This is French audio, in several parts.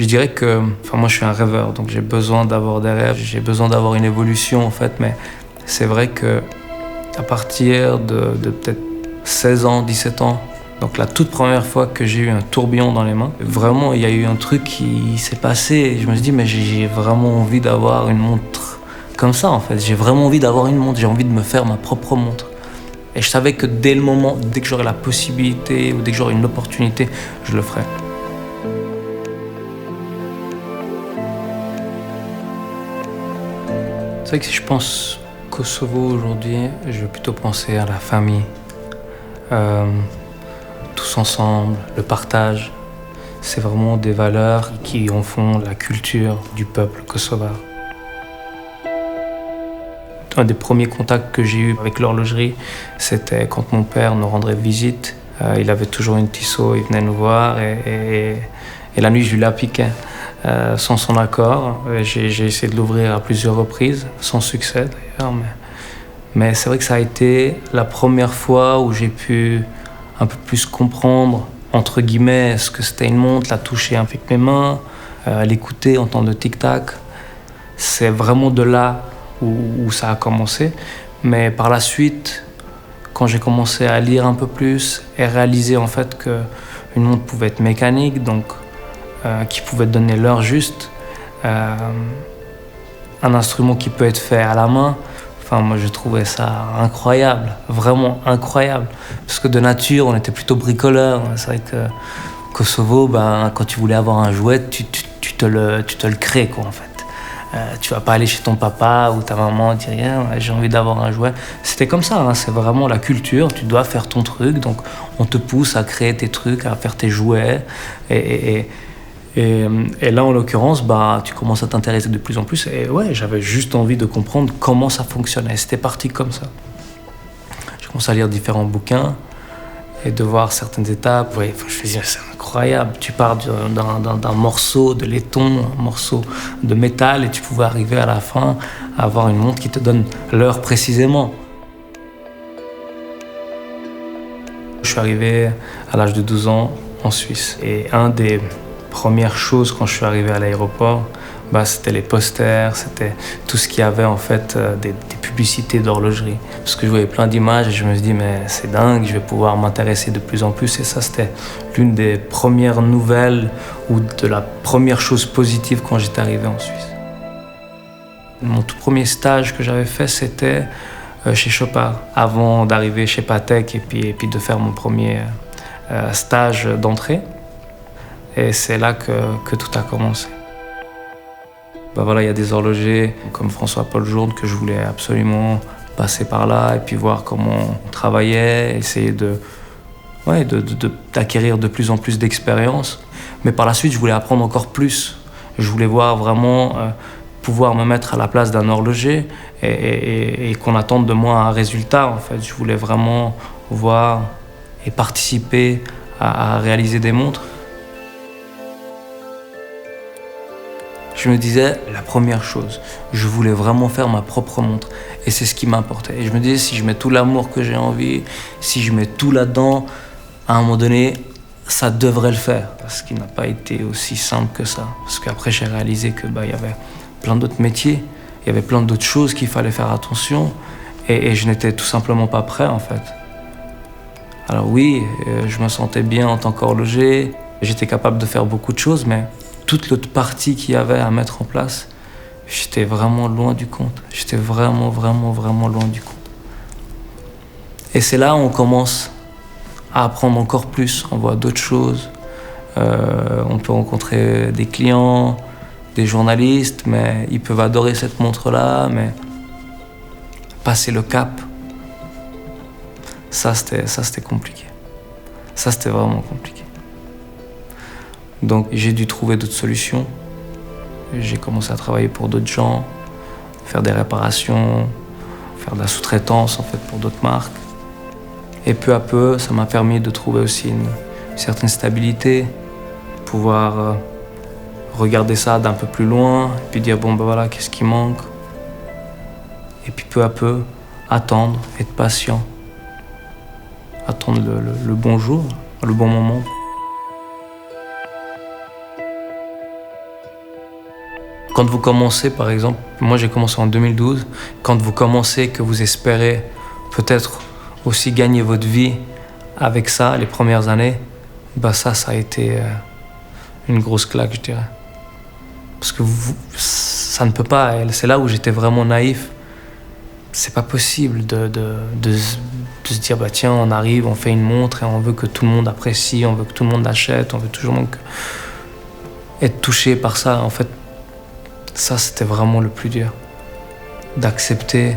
Je dirais que, moi je suis un rêveur, donc j'ai besoin d'avoir des rêves, j'ai besoin d'avoir une évolution en fait, mais c'est vrai que à partir de peut-être 16 ans, 17 ans, donc la toute première fois que j'ai eu un tourbillon dans les mains, vraiment il y a eu un truc qui s'est passé et je me suis dit mais j'ai vraiment envie d'avoir une montre comme ça en fait, j'ai vraiment envie d'avoir une montre, j'ai envie de me faire ma propre montre. Et je savais que dès le moment, dès que j'aurais la possibilité ou dès que j'aurais une opportunité, je le ferais. C'est vrai que si je pense Kosovo aujourd'hui, je vais plutôt penser à la famille. Tous ensemble, le partage. C'est vraiment des valeurs qui en font la culture du peuple kosovar. Un des premiers contacts que j'ai eu avec l'horlogerie, c'était quand mon père nous rendrait visite. Il avait toujours une Tissot, il venait nous voir et la nuit je lui la piquais sans son accord. J'ai essayé de l'ouvrir à plusieurs reprises, sans succès d'ailleurs. Mais c'est vrai que ça a été la première fois où j'ai pu un peu plus comprendre, entre guillemets, ce que c'était une montre, la toucher avec mes mains, l'écouter, entendre le tic-tac. C'est vraiment de là où ça a commencé. Mais par la suite, quand j'ai commencé à lire un peu plus et réaliser en fait qu'une montre pouvait être mécanique, donc qui pouvait donner l'heure juste, un instrument qui peut être fait à la main, moi je trouvais ça incroyable, vraiment incroyable. Parce que de nature, on était plutôt bricoleurs. C'est vrai que Kosovo, quand tu voulais avoir un jouet, tu te le crées quoi en fait. Tu vas pas aller chez ton papa ou ta maman et dire j'ai envie d'avoir un jouet. C'était comme ça, hein, c'est vraiment la culture, tu dois faire ton truc, donc on te pousse à créer tes trucs, à faire tes jouets. Et là, en l'occurrence, tu commences à t'intéresser de plus en plus. Et ouais, j'avais juste envie de comprendre comment ça fonctionnait. C'était parti comme ça. J'ai commencé à lire différents bouquins et de voir certaines étapes. Ouais, je me disais, c'est incroyable. Tu pars d'un morceau de laiton, un morceau de métal, et tu pouvais arriver à la fin à avoir une montre qui te donne l'heure précisément. Je suis arrivé à l'âge de 12 ans en Suisse. Et un des premières choses quand je suis arrivé à l'aéroport, c'était les posters, c'était tout ce qu'il y avait en fait des publicités d'horlogerie. Parce que je voyais plein d'images et je me suis dit mais c'est dingue, je vais pouvoir m'intéresser de plus en plus. Et ça c'était l'une des premières nouvelles ou de la première chose positive quand j'étais arrivé en Suisse. Mon tout premier stage que j'avais fait c'était chez Chopard, avant d'arriver chez Patek et puis de faire mon premier stage d'entrée. Et c'est là que tout a commencé. Il y a des horlogers comme François-Paul Journe que je voulais absolument passer par là et puis voir comment on travaillait, essayer d'acquérir de plus en plus d'expérience. Mais par la suite, je voulais apprendre encore plus. Je voulais voir vraiment pouvoir me mettre à la place d'un horloger et qu'on attende de moi un résultat. En fait, je voulais vraiment voir et participer à réaliser des montres. Je me disais, la première chose, je voulais vraiment faire ma propre montre. Et c'est ce qui m'importait. Et je me disais, si je mets tout l'amour que j'ai envie, si je mets tout là-dedans, à un moment donné, ça devrait le faire. Ce qui n'a pas été aussi simple que ça. Parce qu'après, j'ai réalisé que y avait plein d'autres métiers, il y avait plein d'autres choses qu'il fallait faire attention. Et je n'étais tout simplement pas prêt, en fait. Alors oui, je me sentais bien en tant qu'horloger. J'étais capable de faire beaucoup de choses, mais toute l'autre partie qu'il y avait à mettre en place, j'étais vraiment loin du compte. J'étais vraiment, vraiment, vraiment loin du compte. Et c'est là où on commence à apprendre encore plus. On voit d'autres choses. On peut rencontrer des clients, des journalistes, mais ils peuvent adorer cette montre-là, mais passer le cap, ça c'était compliqué. Ça, c'était vraiment compliqué. Donc j'ai dû trouver d'autres solutions. J'ai commencé à travailler pour d'autres gens, faire des réparations, faire de la sous-traitance en fait pour d'autres marques. Et peu à peu, ça m'a permis de trouver aussi une certaine stabilité, pouvoir regarder ça d'un peu plus loin, et puis dire qu'est-ce qui manque. Et puis peu à peu, attendre, être patient, attendre le bon jour, le bon moment. Quand vous commencez, par exemple, moi j'ai commencé en 2012, quand vous commencez, que vous espérez peut-être aussi gagner votre vie avec ça, les premières années, bah ça a été une grosse claque, je dirais. Parce que ça ne peut pas, c'est là où j'étais vraiment naïf. C'est pas possible de se dire, bah tiens, on arrive, on fait une montre et on veut que tout le monde apprécie, on veut que tout le monde achète, on veut toujours être touché par ça. En fait, ça, c'était vraiment le plus dur. D'accepter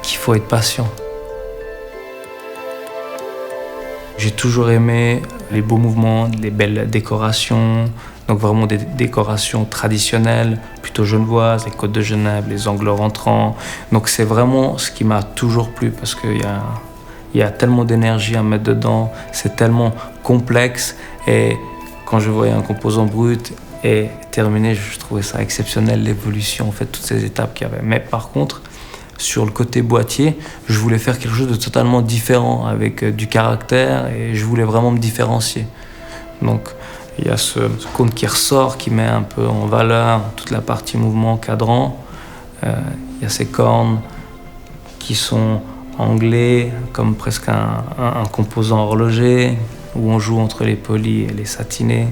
qu'il faut être patient. J'ai toujours aimé les beaux mouvements, les belles décorations, donc vraiment des décorations traditionnelles, plutôt genevoises, les côtes de Genève, les angles rentrants. Donc c'est vraiment ce qui m'a toujours plu parce qu'il y a tellement d'énergie à mettre dedans, c'est tellement complexe et quand je voyais un composant brut et terminé, je trouvais ça exceptionnel, l'évolution, en fait, toutes ces étapes qu'il y avait. Mais par contre, sur le côté boîtier, je voulais faire quelque chose de totalement différent, avec du caractère, et je voulais vraiment me différencier. Donc, il y a ce cône qui ressort, qui met un peu en valeur toute la partie mouvement cadran. Il y a ces cornes qui sont anglais, comme presque un composant horloger, où on joue entre les polis et les satinés.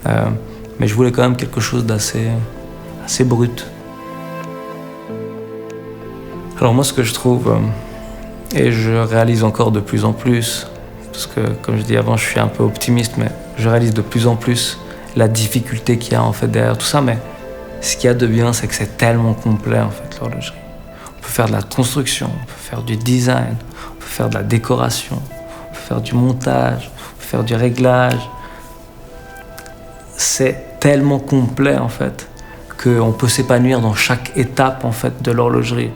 Mais je voulais quand même quelque chose d'assez brut. Alors moi, ce que je trouve, et je réalise encore de plus en plus, parce que comme je dis avant, je suis un peu optimiste, mais je réalise de plus en plus la difficulté qu'il y a en fait derrière tout ça. Mais ce qu'il y a de bien, c'est que c'est tellement complet en fait, l'horlogerie. On peut faire de la construction, on peut faire du design, on peut faire de la décoration, on peut faire du montage, on peut faire du réglage. C'est tellement complet en fait qu'on peut s'épanouir dans chaque étape en fait de l'horlogerie.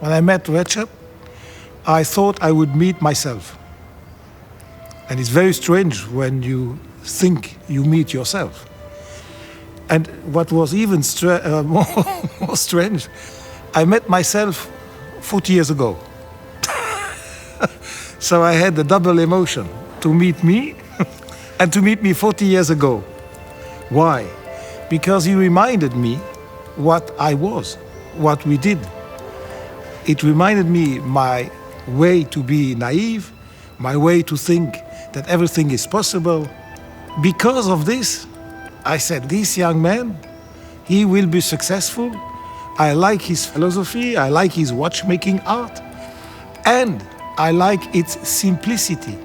When I met Recep, I thought I would meet myself. And it's very strange when you think you meet yourself. And what was even more strange, I met myself 40 years ago. So I had a double emotion, to meet me and to meet me 40 years ago. Why? Because he reminded me what I was, what we did. It reminded me my way to be naive, my way to think that everything is possible. Because of this, I said, this young man, he will be successful. I like his philosophy, I like his watchmaking art, and I like its simplicity.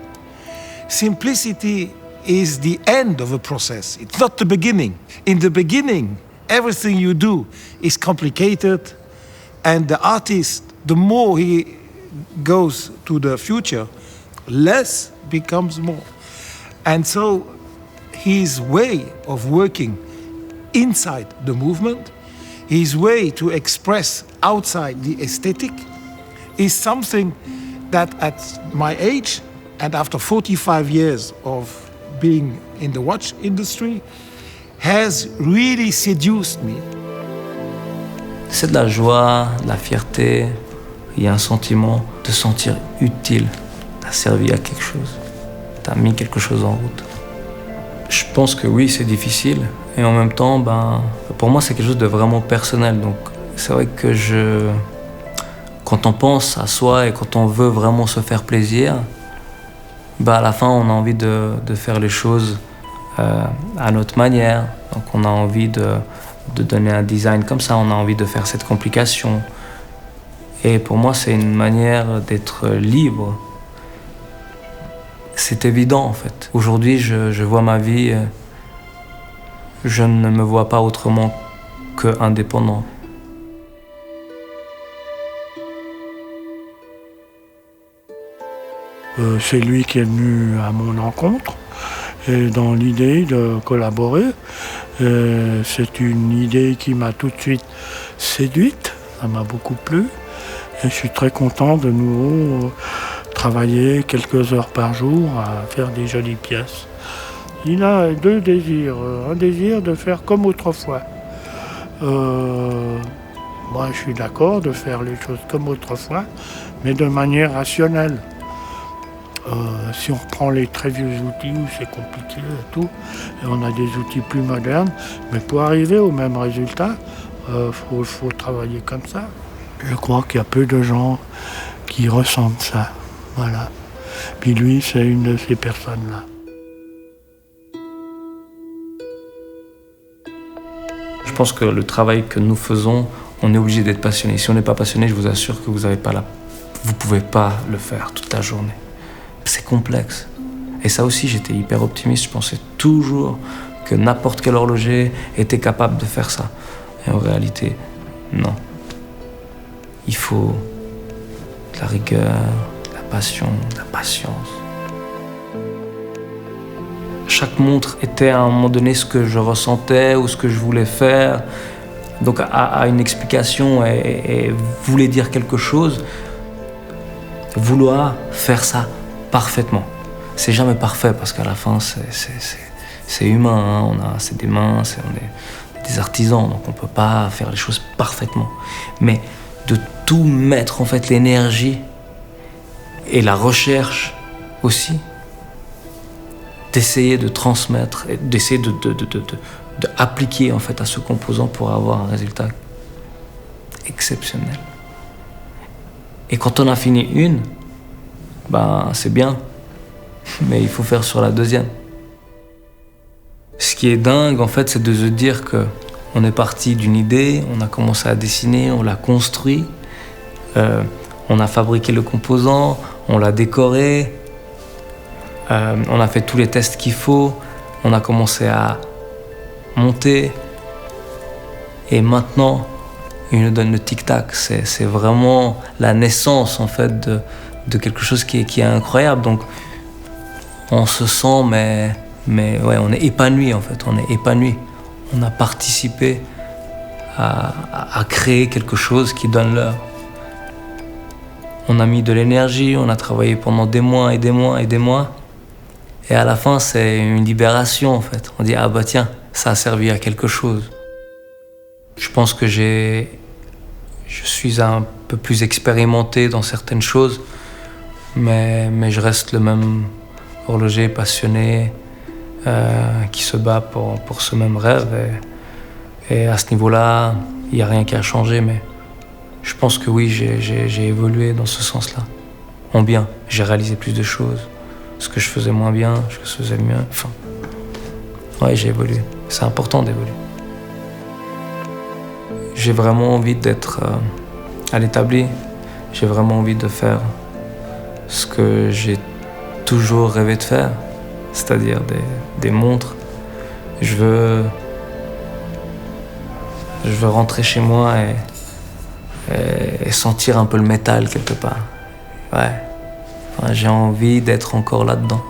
Simplicity is the end of a process. It's not the beginning. In the beginning, everything you do is complicated, and the artist, the more he goes to the future, less becomes more. And so his way of working inside the movement, his way to express outside the aesthetic, is something that at my age, and after 45 years of being in the watch industry, has really seduced me. C'est de la joie, de la fierté, il y a un sentiment de se sentir utile, t'as servi à quelque chose, t'as mis quelque chose en route. Je pense que oui, c'est difficile, et en même temps, pour moi, c'est quelque chose de vraiment personnel. Donc, c'est vrai que quand on pense à soi et quand on veut vraiment se faire plaisir, à la fin, on a envie de faire les choses à notre manière. Donc, on a envie de donner un design comme ça, on a envie de faire cette complication. Et pour moi, c'est une manière d'être libre. C'est évident, en fait. Aujourd'hui, je vois ma vie, je ne me vois pas autrement qu'indépendant. C'est lui qui est venu à mon encontre et dans l'idée de collaborer. C'est une idée qui m'a tout de suite séduite, ça m'a beaucoup plu. Et je suis très content de nouveau travailler quelques heures par jour à faire des jolies pièces. Il a deux désirs. Un désir de faire comme autrefois. Moi, je suis d'accord de faire les choses comme autrefois, mais de manière rationnelle. Si on reprend les très vieux outils où c'est compliqué et tout, et on a des outils plus modernes, mais pour arriver au même résultat, faut travailler comme ça. Je crois qu'il y a peu de gens qui ressentent ça. Voilà. Puis lui, c'est une de ces personnes-là. Je pense que le travail que nous faisons, on est obligé d'être passionné. Si on n'est pas passionné, je vous assure que vous ne pouvez pas le faire toute la journée. C'est complexe. Et ça aussi, j'étais hyper optimiste. Je pensais toujours que n'importe quel horloger était capable de faire ça. Et en réalité, non. Il faut de la rigueur, de la passion, de la patience. Chaque montre était à un moment donné ce que je ressentais ou ce que je voulais faire. Donc a une explication et voulait dire quelque chose. Vouloir faire ça parfaitement. C'est jamais parfait parce qu'à la fin, c'est humain. Hein. C'est des mains, on est des artisans, donc on ne peut pas faire les choses parfaitement. Mais de tout mettre, en fait, l'énergie et la recherche aussi, d'essayer de transmettre, d'essayer d'appliquer en fait à ce composant pour avoir un résultat exceptionnel. Et quand on a fini une, ben c'est bien, mais il faut faire sur la deuxième. Ce qui est dingue en fait, c'est de se dire que on est parti d'une idée, on a commencé à dessiner, on l'a construit, on a fabriqué le composant, on l'a décoré. On a fait tous les tests qu'il faut, on a commencé à monter et maintenant il nous donne le tic-tac. C'est vraiment la naissance en fait de quelque chose qui est incroyable. Donc on se sent mais ouais, on est épanoui en fait, on est épanoui. On a participé à créer quelque chose qui donne l'heure. On a mis de l'énergie, on a travaillé pendant des mois et des mois et des mois. Et à la fin, c'est une libération, en fait. On dit, ah bah tiens, ça a servi à quelque chose. Je pense que je suis un peu plus expérimenté dans certaines choses, mais je reste le même horloger passionné qui se bat pour ce même rêve. Et à ce niveau-là, il n'y a rien qui a changé, mais je pense que oui, j'ai évolué dans ce sens-là. En bien, j'ai réalisé plus de choses. Ce que je faisais moins bien, ce que je faisais mieux. Enfin, ouais, j'ai évolué. C'est important d'évoluer. J'ai vraiment envie d'être à l'établi. J'ai vraiment envie de faire ce que j'ai toujours rêvé de faire, c'est-à-dire des montres. Je veux rentrer chez moi et sentir un peu le métal quelque part. Ouais. J'ai envie d'être encore là-dedans.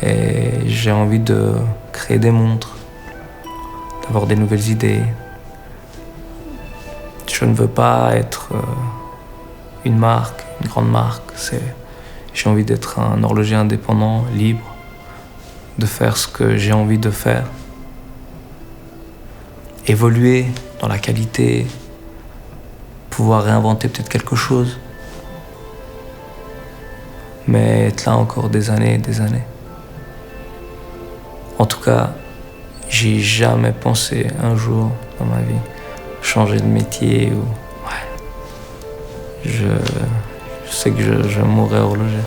Et j'ai envie de créer des montres, d'avoir des nouvelles idées. Je ne veux pas être une marque, une grande marque. J'ai envie d'être un horloger indépendant, libre, de faire ce que j'ai envie de faire. Évoluer dans la qualité, pouvoir réinventer peut-être quelque chose. Mais être là encore des années et des années. En tout cas, j'ai jamais pensé un jour dans ma vie changer de métier ou... Ouais. Je sais que je mourrai horloger.